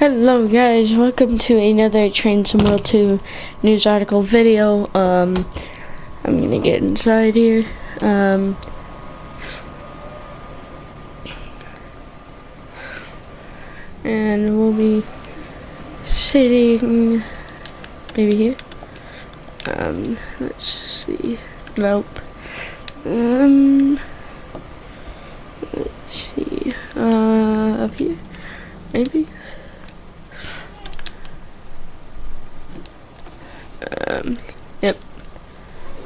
Hello guys, welcome to another Train Sim World 2 news article video. I'm gonna get inside here. And we'll be sitting maybe here. Let's see. Nope. Let's see. Up here, maybe. Yep,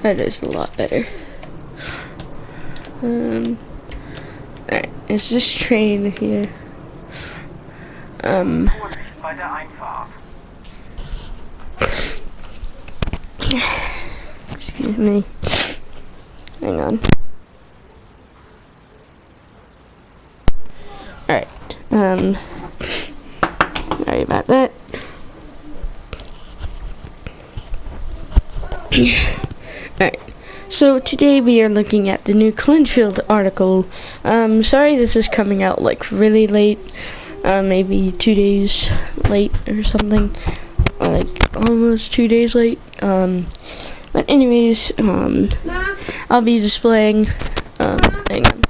that is a lot better. Alright, is this train here? Excuse me. Hang on. Alright, sorry about that. Alright, so today we are looking at the new Clinchfield article. Sorry this is coming out like really late, maybe 2 days late or something, or like almost 2 days late. But anyways, I'll be displaying, hang on.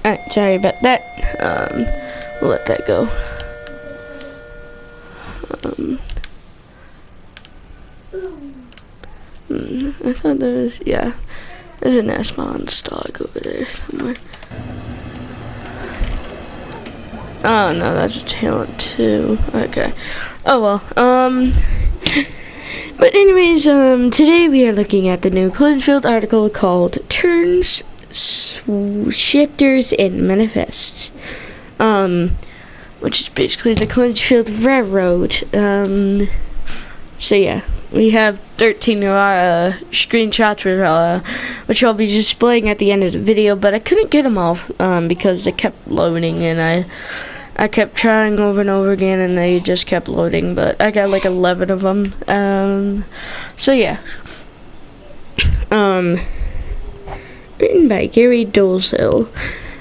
Alright, sorry about that. We'll let that go. I thought there was, yeah, there's an S-Bond stog over there somewhere. Oh no, that's a talent too. Okay. Oh well. But anyways, today we are looking at the new Clinchfield article called Turns, Shifters, and Manifests, which is basically the Clinchfield Railroad. So yeah, we have 13 screenshots which I'll be displaying at the end of the video, but I couldn't get them all because they kept loading, and I kept trying over and over again, and they just kept loading, but I got like 11 of them. So yeah. Written by Gary Dolezal,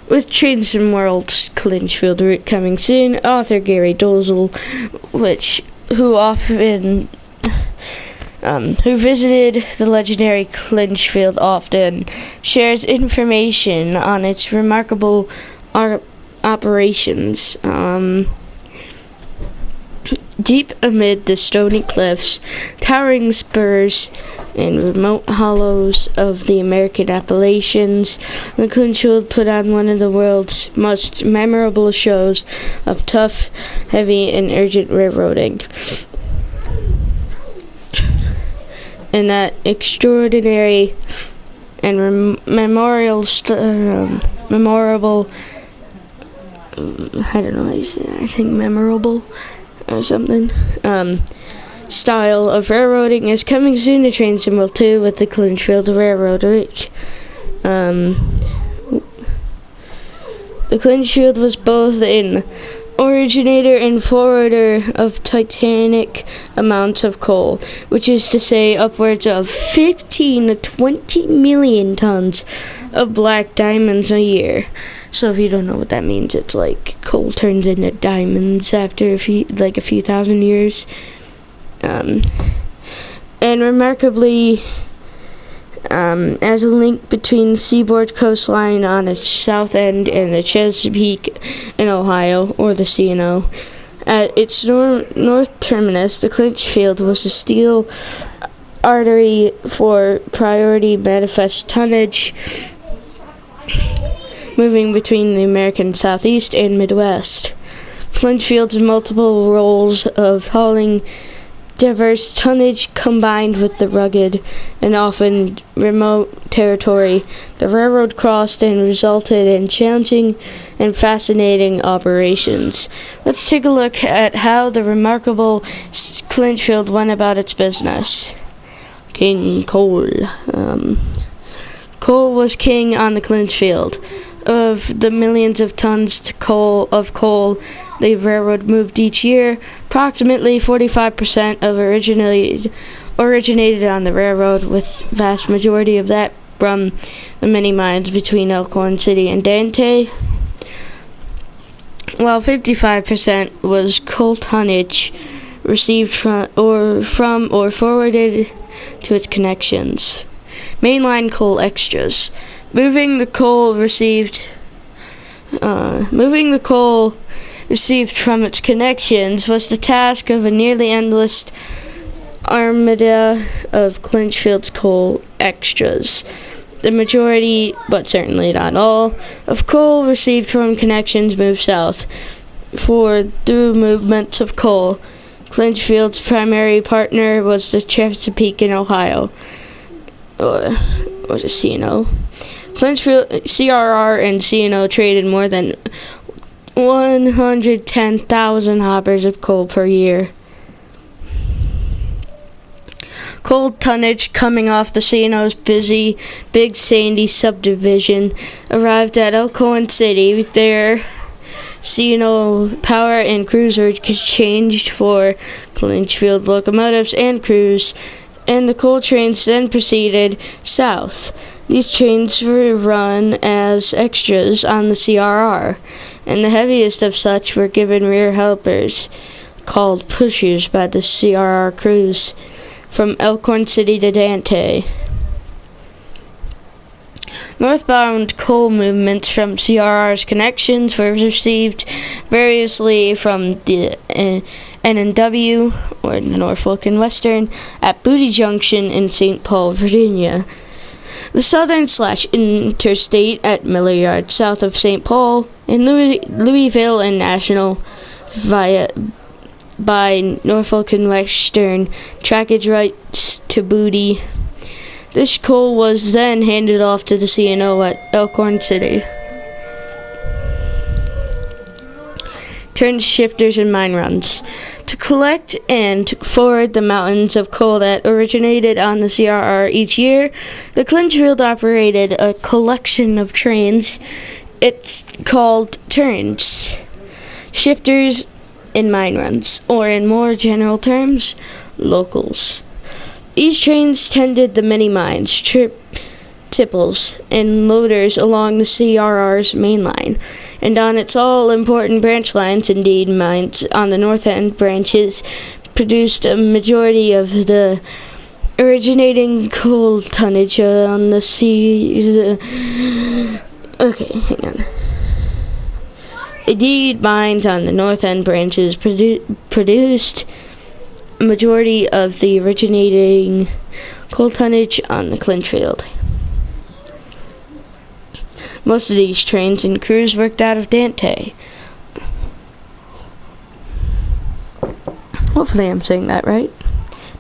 with Train Sim World's Clinchfield route coming soon. Author Gary Dolezal, who visited the legendary Clinchfield often, shares information on its remarkable operations. Deep amid the stony cliffs, towering spurs, and remote hollows of the American Appalachians, the Clinchfield put on one of the world's most memorable shows of tough, heavy, and urgent railroading. In that extraordinary and memorable, I don't know how you say that, I think memorable or something, style of railroading is coming soon to Train Sim World 2 with the Clinchfield Railroad route. The Clinchfield was both an originator and forwarder of titanic amounts of coal, which is to say upwards of 15 to 20 million tons of black diamonds a year. So if you don't know what that means, it's like coal turns into diamonds after a few thousand years. And remarkably, as a link between the seaboard coastline on its south end and the Chesapeake in Ohio, or the C&O. At its north terminus, the Clinchfield was a steel artery for priority manifest tonnage, moving between the American Southeast and Midwest. Clinchfield's multiple roles of hauling diverse tonnage combined with the rugged and often remote territory, the railroad crossed and resulted in challenging and fascinating operations. Let's take a look at how the remarkable Clinchfield went about its business. King Coal. Coal was king on the Clinchfield. Of the millions of tons of coal the railroad moved each year, approximately 45% of originated on the railroad, with vast majority of that from the many mines between Elkhorn City and Dante, while 55% was coal tonnage received from or forwarded to its connections. Mainline coal extras. Moving the coal received from its connections was the task of a nearly endless armada of Clinchfield's coal extras. The majority, but certainly not all, of coal received from connections moved south. For through movements of coal, Clinchfield's primary partner was the Chesapeake in Ohio, or was it C&O? Clinchfield, CRR and C&O traded more than 110,000 hoppers of coal per year. Coal tonnage coming off the C&O's busy Big Sandy subdivision arrived at Elkhorn City. There, C&O power and crews were exchanged for Clinchfield locomotives and crews, and the coal trains then proceeded south. These trains were run as extras on the CRR, and the heaviest of such were given rear helpers, called pushers by the CRR crews, from Elkhorn City to Dante. Northbound coal movements from CRR's connections were received variously from the N&W, or Norfolk and Western, at Booty Junction in St. Paul, Virginia. The Southern/Interstate at Miller Yard south of St. Paul, and Louisville and National by Norfolk and Western trackage rights to Booty. This coal was then handed off to the C&O at Elkhorn City. Turn shifters and mine runs. To collect and forward the mountains of coal that originated on the CRR each year, the Clinchfield operated a collection of trains. It's called turns, shifters, and mine runs, or in more general terms, locals. These trains tended the many mines, tipples, and loaders along the CRR's main line, and on its all-important branch lines. Indeed, mines on the north end branches produced a majority of the originating coal tonnage on the Okay, hang on. Indeed, mines on the north end branches produced a majority of the originating coal tonnage on the Clinchfield. Most of these trains and crews worked out of Dante. Hopefully I'm saying that right.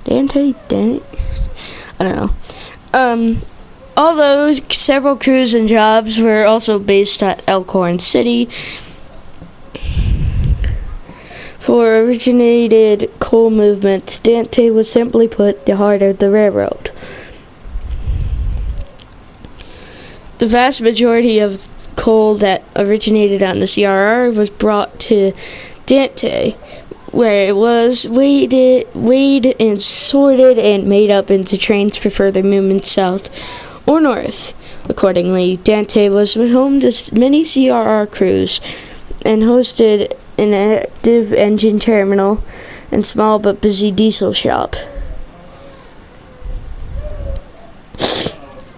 Dante? I don't know. Although several crews and jobs were also based at Elkhorn City, for originated coal movements, Dante was simply put the heart of the railroad. The vast majority of coal that originated on the CRR was brought to Dante, where it was weighed and sorted and made up into trains for further movement south or north. Accordingly, Dante was home to many CRR crews and hosted an active engine terminal and small but busy diesel shop.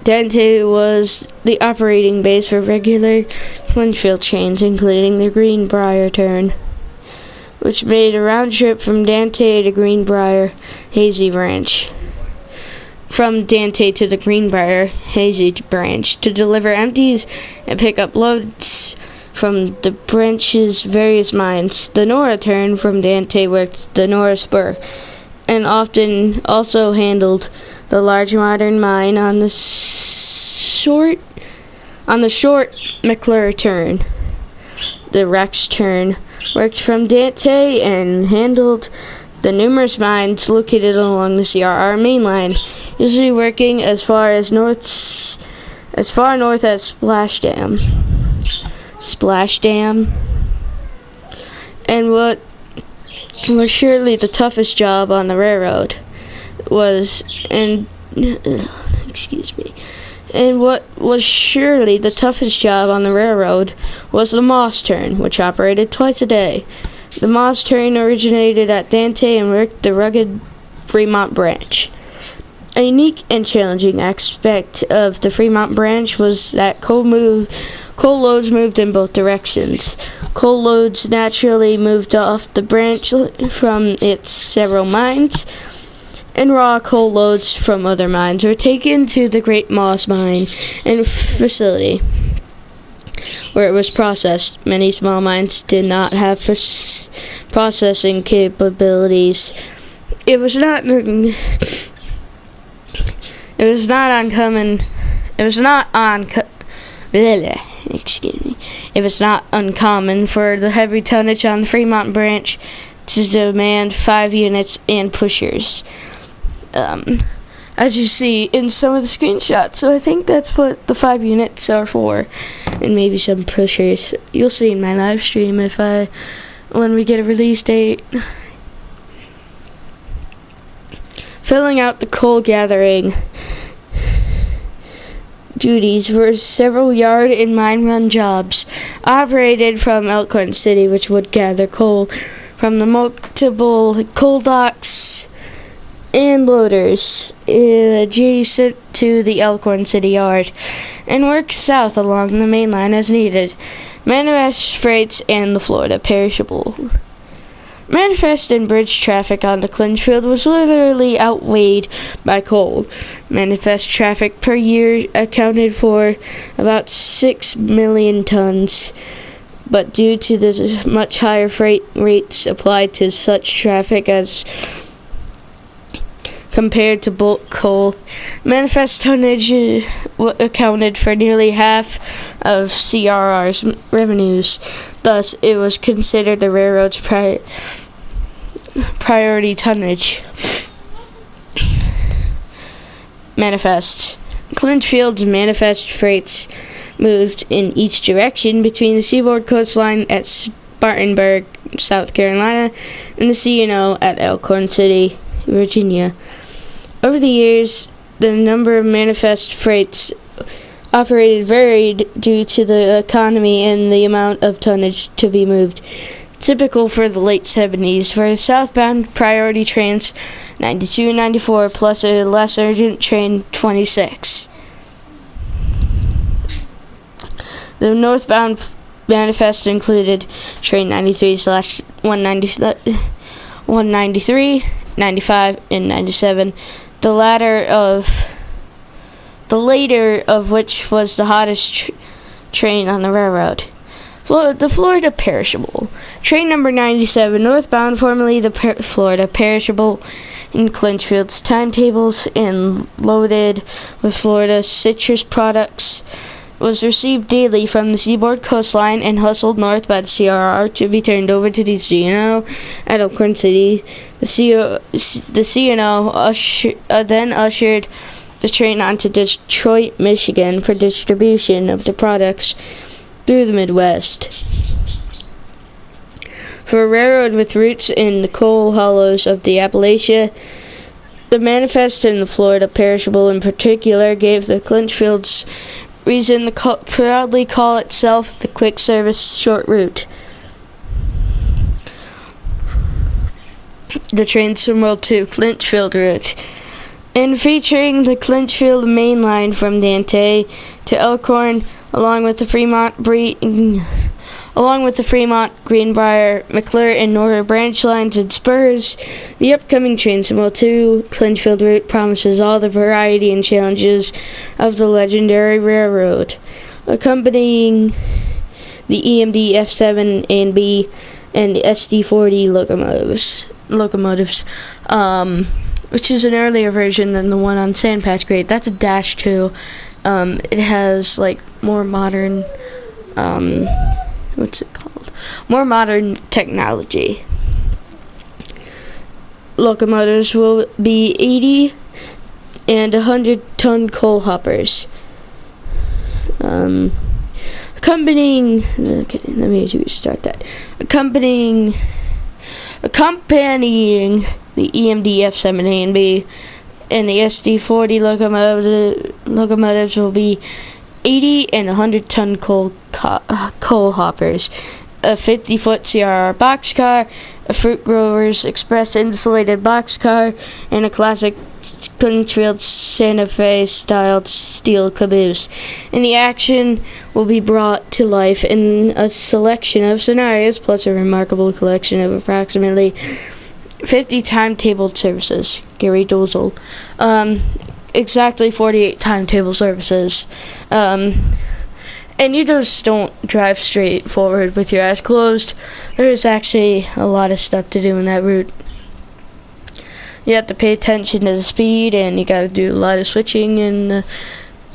Dante was the operating base for regular Clinchfield trains, including the Greenbrier turn, which made a round trip from Dante to Greenbrier Hazy Branch. From Dante to the Greenbrier Hazy Branch to deliver empties and pick up loads from the branch's various mines. The Nora turn from Dante worked the Nora Spur, and often also handled the large modern mine on the short McClure turn. The Rex turn worked from Dante and handled the numerous mines located along the CRR mainline, usually working as far north as Splash Dam. And what was surely the toughest job on the railroad was the Moss turn, which operated twice a day. The Moss turn originated at Dante and worked the rugged Fremont branch. A unique and challenging aspect of the Fremont branch was that coal loads moved in both directions. Coal loads naturally moved off the branch from its several mines, and raw coal loads from other mines were taken to the Great Moss Mine and facility, where it was processed. Many small mines did not have processing capabilities. It was not uncommon for the heavy tonnage on the Fremont branch to demand 5 units and pushers. As you see in some of the screenshots. So I think that's what the 5 units are for, and maybe some pushers. You'll see in my live stream when we get a release date. Filling out the coal gathering duties were several yard and mine run jobs operated from Elkhorn City, which would gather coal from the multiple coal docks and loaders adjacent to the Elkhorn City yard, and work south along the main line as needed. Manifest freights and the Florida perishable. Manifest and bridge traffic on the Clinchfield was literally outweighed by coal. Manifest traffic per year accounted for about 6 million tons, but due to the much higher freight rates applied to such traffic as compared to bulk coal, manifest tonnage accounted for nearly half of CRR's revenues. Thus, it was considered the railroad's priority tonnage. Manifest. Clinchfield's manifest freights moved in each direction between the seaboard coastline at Spartanburg, South Carolina, and the C&O at Elkhorn City, Virginia. Over the years, the number of manifest freights operated varied due to the economy and the amount of tonnage to be moved. Typical for the late 70s for the southbound priority trains 92 and 94 plus a less urgent train 26. The northbound manifest included train 93/193, 95, and 97. The later of which was the hottest train on the railroad. The Florida perishable. Train number 97, northbound, formerly the Florida perishable, in Clinchfield's timetables and loaded with Florida citrus products, was received daily from the seaboard coastline and hustled north by the CRR to be turned over to the C&O at Elkhorn City. The C&O then ushered the train on to Detroit, Michigan for distribution of the products through the Midwest. For a railroad with roots in the coal hollows of the Appalachia, the manifest and the Florida perishable in particular gave the Clinchfields reason to proudly call itself the quick service short route. The Transformal to Clinchfield route, and featuring the Clinchfield main line from Dante to Elkhorn, along with the Fremont, Greenbrier, McClure, and Northern branch lines and spurs. The upcoming Transformal to Clinchfield route promises all the variety and challenges of the legendary railroad. Accompanying the EMD F7 and B and the SD40 locomotives. which is an earlier version than the one on Sandpatch Grade. That's a Dash 2. It has like more modern, what's it called? More modern technology. Locomotives will be 80 and 100-ton coal hoppers. Accompanying the EMD F7A and B and the SD40 locomotives will be 80 and 100-ton coal hoppers, a 50-foot CRR boxcar, a Fruit Growers Express insulated boxcar, and a classic Clinchfield Santa Fe styled steel caboose. And the action will be brought to life in a selection of scenarios, plus a remarkable collection of approximately 50 timetable services. Gary Dozel. Exactly 48 timetable services. And you just don't drive straight forward with your eyes closed. There's actually a lot of stuff to do in that route. You have to pay attention to the speed, and you got to do a lot of switching and the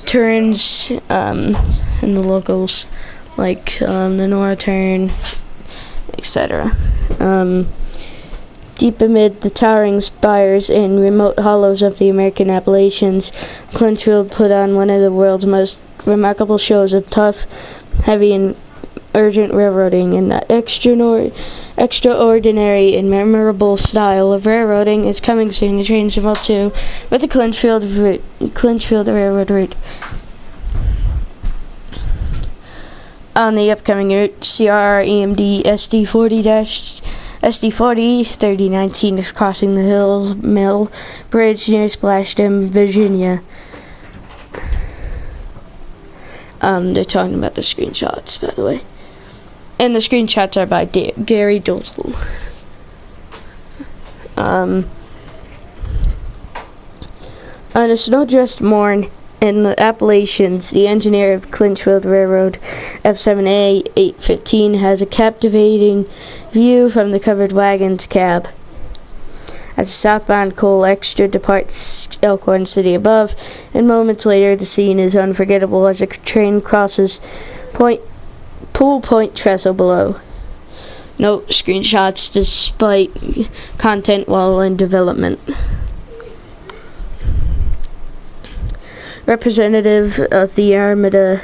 turns and the locals, like the Nora turn, etc. Deep amid the towering spires and remote hollows of the American Appalachians, Clinchfield put on one of the world's most remarkable shows of tough, heavy, and urgent railroading. And that extraordinary and memorable style of railroading is coming soon to Transvaal 2 with the Clinchfield Railroad route. On the upcoming route, CRR EMD SD40 3019 is crossing the Hill Mill Bridge near Splashdam, Virginia. They're talking about the screenshots, by the way. And the screenshots are by Gary Dozel. On a snow-dressed morn in the Appalachians, the engineer of Clinchfield Railroad F7A 815 has a captivating view from the covered wagon's cab. As the southbound coal extra departs Elkhorn City above, and moments later the scene is unforgettable as the train crosses Pool Point Trestle below. Note screenshots despite content while in development. Representative of the armada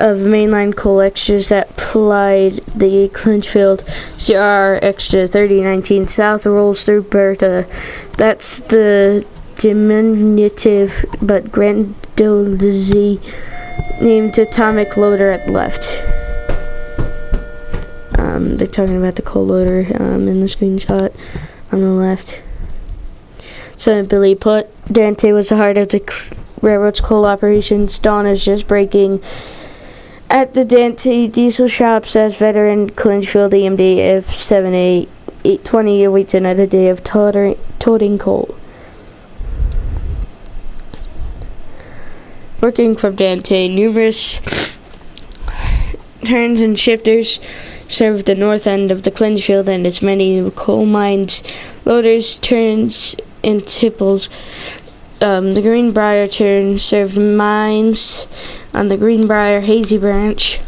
of mainline coal extras that plied the Clinchfield CR Extra 3019 South rolls through Bertha. That's the diminutive but grandiosely named atomic loader at left. They're talking about the coal loader in the screenshot on the left. Simply put, Dante was the heart of the railroad's coal operations. Dawn is just breaking at the Dante diesel shops as veteran Clinchfield EMD F7A 820 awaits another day of toting coal. Working from Dante, numerous turns and shifters serve the north end of the Clinchfield and its many coal mines, loaders, turns, and tipples. The Greenbrier turn served mines on the Greenbrier Hazy Branch.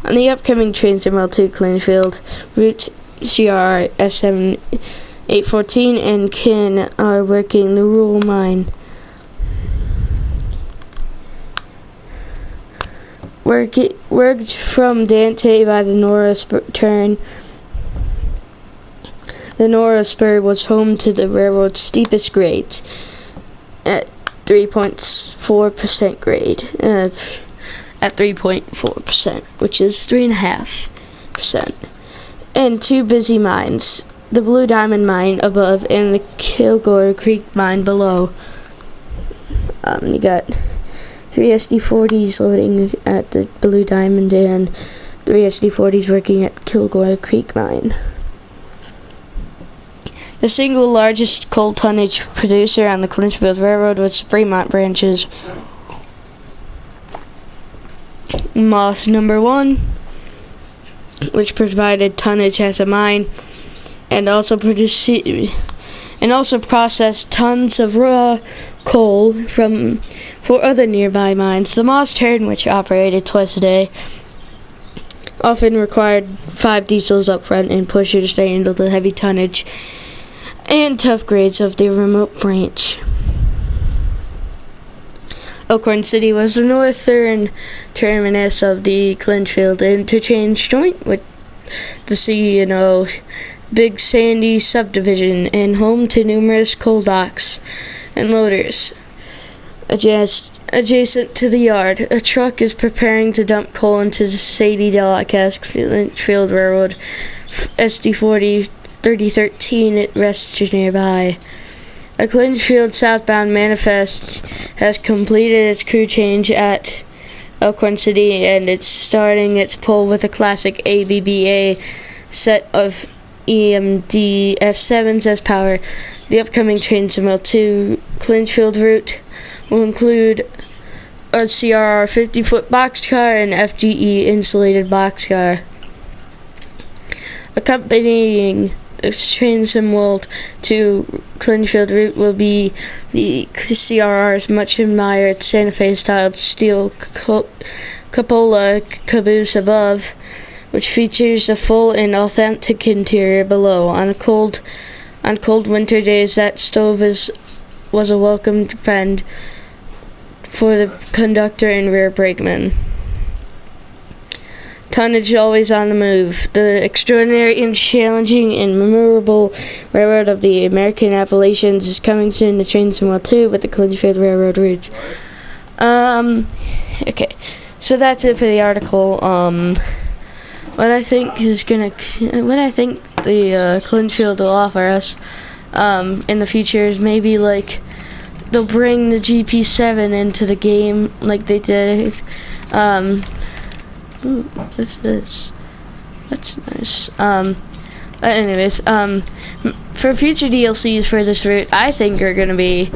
On the upcoming Transvaal 2 Clinchfield route, CR F7 814 and Kin are working the rural mine. Worked from Dante by the Nora turn. The Nora Spur was home to the railroad's steepest grades at 3.4% grade. At 3.4%, which is 3.5%. And two busy mines, the Blue Diamond Mine above and the Kilgore Creek Mine below. You got 3 SD40s loading at the Blue Diamond and 3 SD40s working at Kilgore Creek Mine. The single largest coal tonnage producer on the Clinchfield Railroad was Fremont Branch's Moss No. 1, which provided tonnage as a mine and also produced and also processed tons of raw coal for other nearby mines. The Moss Turn, which operated twice a day, often required 5 diesels up front and pushers to handle the heavy tonnage and tough grades of the remote branch. Elkhorn City was the northern terminus of the Clinchfield interchange joint with the C&O Big Sandy subdivision and home to numerous coal docks and loaders. Adjacent to the yard, a truck is preparing to dump coal into the Sadie dock as Clinchfield Railroad SD40 3013 it rests nearby. A Clinchfield southbound manifest has completed its crew change at Elkhorn City, and it's starting its pull with a classic ABBA set of EMD F7s as power. The upcoming train to Mill 2 Clinchfield route will include a CRR 50-foot boxcar and FGE insulated boxcar. Accompanying the train to Clinchfield route will be the CRR's much admired Santa Fe styled steel cupola caboose above, which features a full and authentic interior below. On cold winter days, that stove was a welcome friend for the conductor and rear brakeman. Tonnage always on the move. The extraordinary and challenging and memorable railroad of the American Appalachians is coming soon to train somewhere too with the Clinchfield Railroad routes. Okay, so that's it for the article. What I think the Clinchfield will offer us in the future is maybe like they'll bring the GP7 into the game like they did. Ooh, what is this? That's nice. But anyways, for future DLCs for this route, I think are gonna be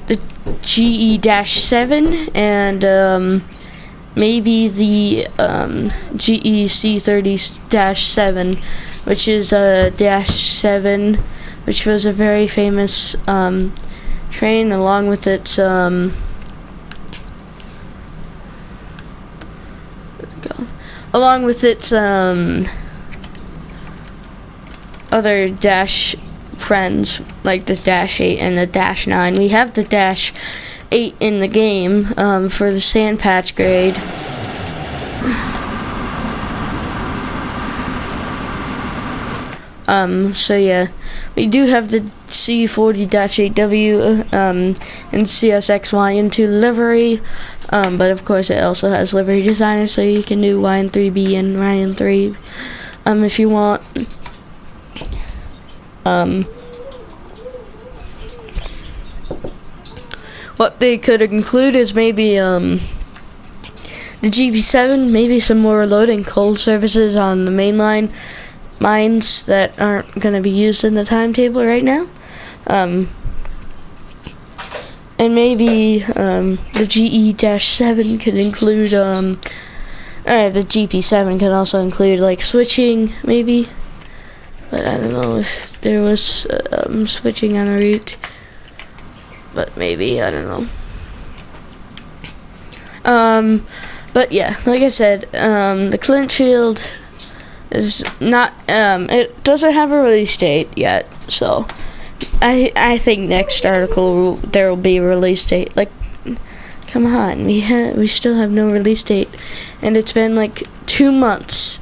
the GE-7 and maybe the GEC30-7, which is a -7, which was a very famous train, along with its other dash friends like the -8 and the -9. We have the -8 in the game for the sand patch grade. So yeah, we do have the C40-8W and CSXY into livery, but of course it also has livery designers, so you can do YN3B and Ryan3 if you want. What they could include is maybe the GP7, maybe some more loading coal services on the mainline mines that aren't going to be used in the timetable right now, and maybe the GE-7 could include the GP7 can also include like switching maybe, but I don't know if there was switching on the route, but maybe, I don't know. But yeah, like I said, the Clinchfield is not, it doesn't have a release date yet, so I think next article there will be a release date. Like, come on, we still have no release date, and it's been like 2 months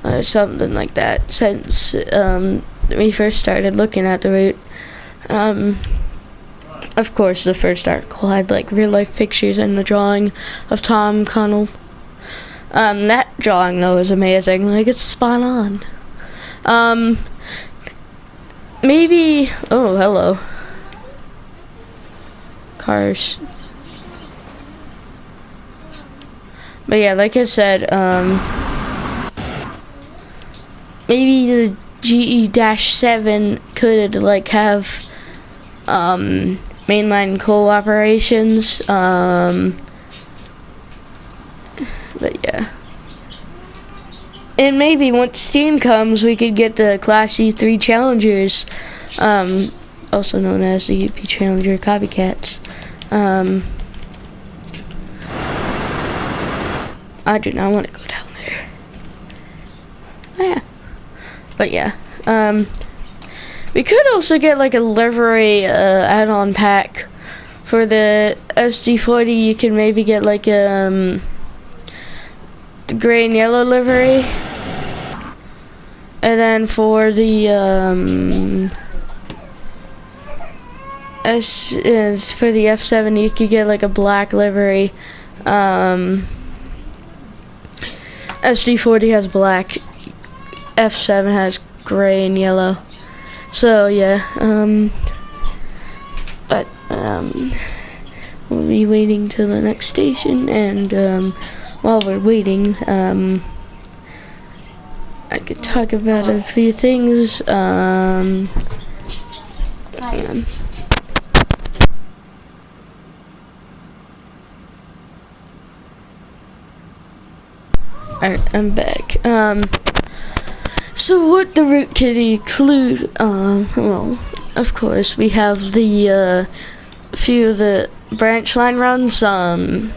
or something like that since we first started looking at the route. Of course, the first article had like real life pictures and the drawing of Tom Connell. That drawing though is amazing. Like, it's spot on. Maybe. Oh, hello. Cars. But yeah, like I said, maybe the GE-7 could like have mainline coal operations. But yeah. And maybe once steam comes, we could get the Class C3 Challengers also known as the UP Challenger Copycats. I do not want to go down there. Oh, yeah. But yeah, we could also get like a livery add-on pack for the SD40. You can maybe get like the gray and yellow livery, and then for the for the F7 you could get like a black livery. SD40 has black, F7 has gray and yellow. So yeah, but we'll be waiting till the next station, and while we're waiting, I could talk about a few things. Hang on. Alright, I'm back. So what the route could include, well, of course, we have the, few of the branch line runs, so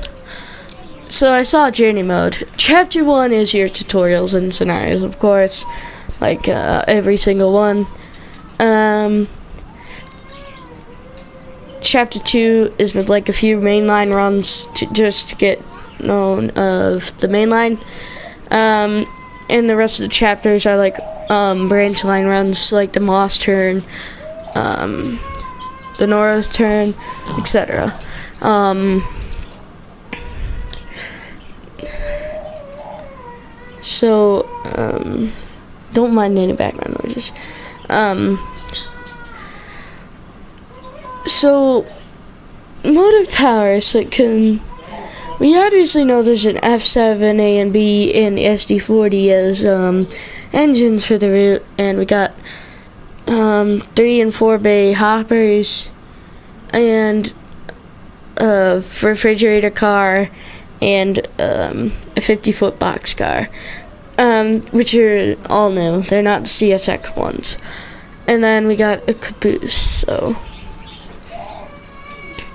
I saw journey mode. Chapter 1 is your tutorials and scenarios, of course, like, every single one. Chapter 2 is with, like, a few mainline runs just to get known of the mainline. And the rest of the chapters are like branch line runs, like the Moss turn, the Nora's turn, etc. So don't mind any background noises. So motive power, so it can. We obviously know there's an F7, A and B, and SD40 as engines for the route, and we got 3 and 4 bay hoppers, and a refrigerator car, and a 50-foot box car, which are all new. They're not the CSX ones. And then we got a caboose, so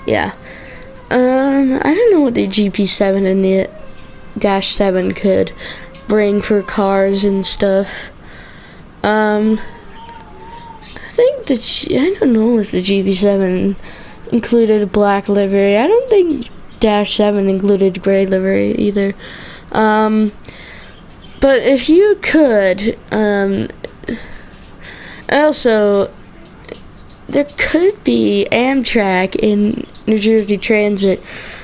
yeah. I don't know what the GP7 and the Dash 7 could bring for cars and stuff. I think I don't know if the GP7 included a black livery. I don't think Dash 7 included gray livery either. But if you could, also, there could be Amtrak in New Jersey Transit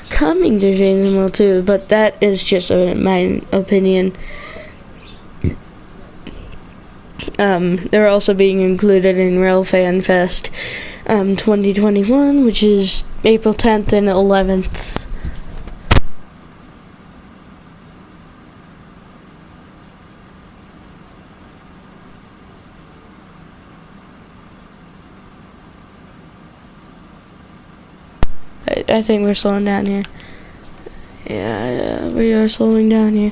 coming to Janesville too, but that is just my opinion. They're also being included in Rail Fan Fest 2021, which is April 10th and 11th. I think we're slowing down here. Yeah, we are slowing down here.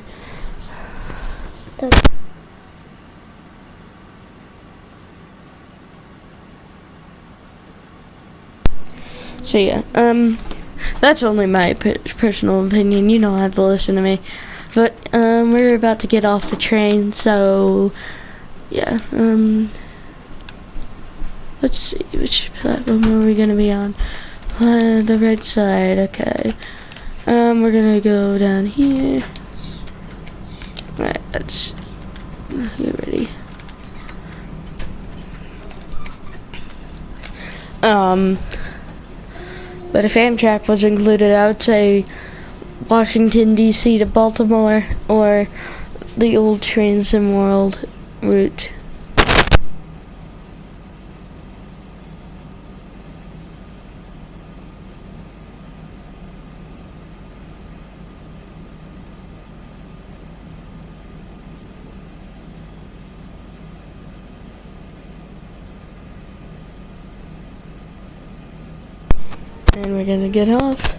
So yeah, that's only my personal opinion. You don't have to listen to me. But we're about to get off the train, so yeah. Let's see, which platform are we gonna be on? The red side, okay. We're gonna go down here. Alright, let's get ready. But if Amtrak was included, I would say Washington DC to Baltimore, or the old Train World route. And we're gonna get off.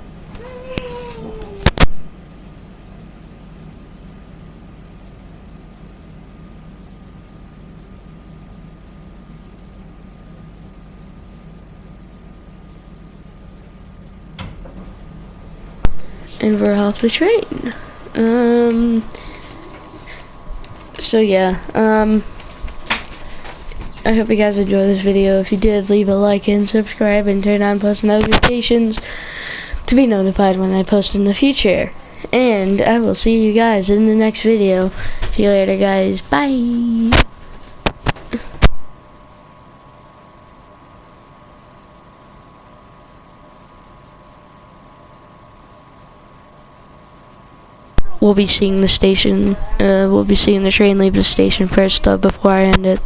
and we're off the train. So yeah, I hope you guys enjoyed this video. If you did, leave a like and subscribe and turn on post notifications to be notified when I post in the future. And I will see you guys in the next video. See you later, guys. Bye. We'll be seeing the station, we'll be seeing the train leave the station first though before I end it.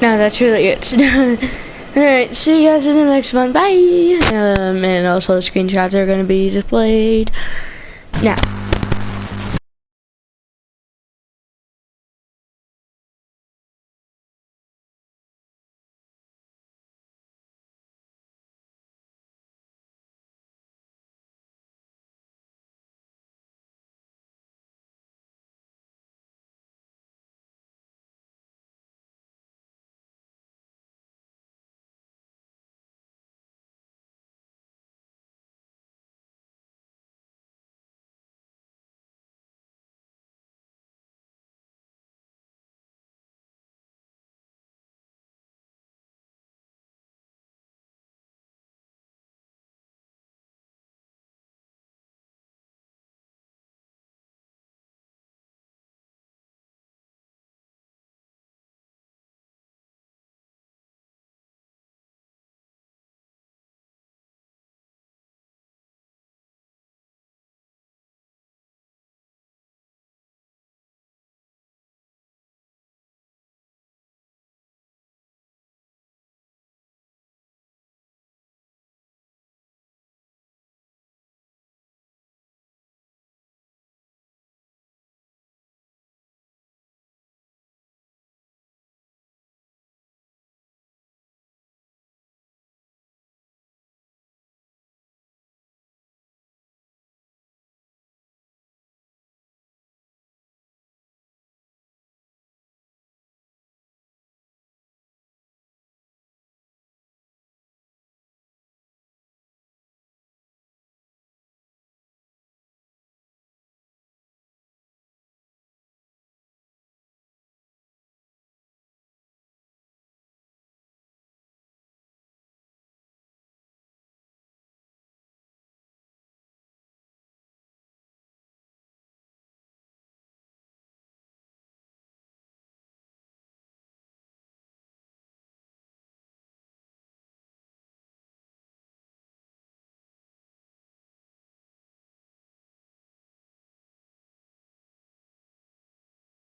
No, that's really it. Alright, see you guys in the next one. Bye! And also screenshots are going to be displayed now.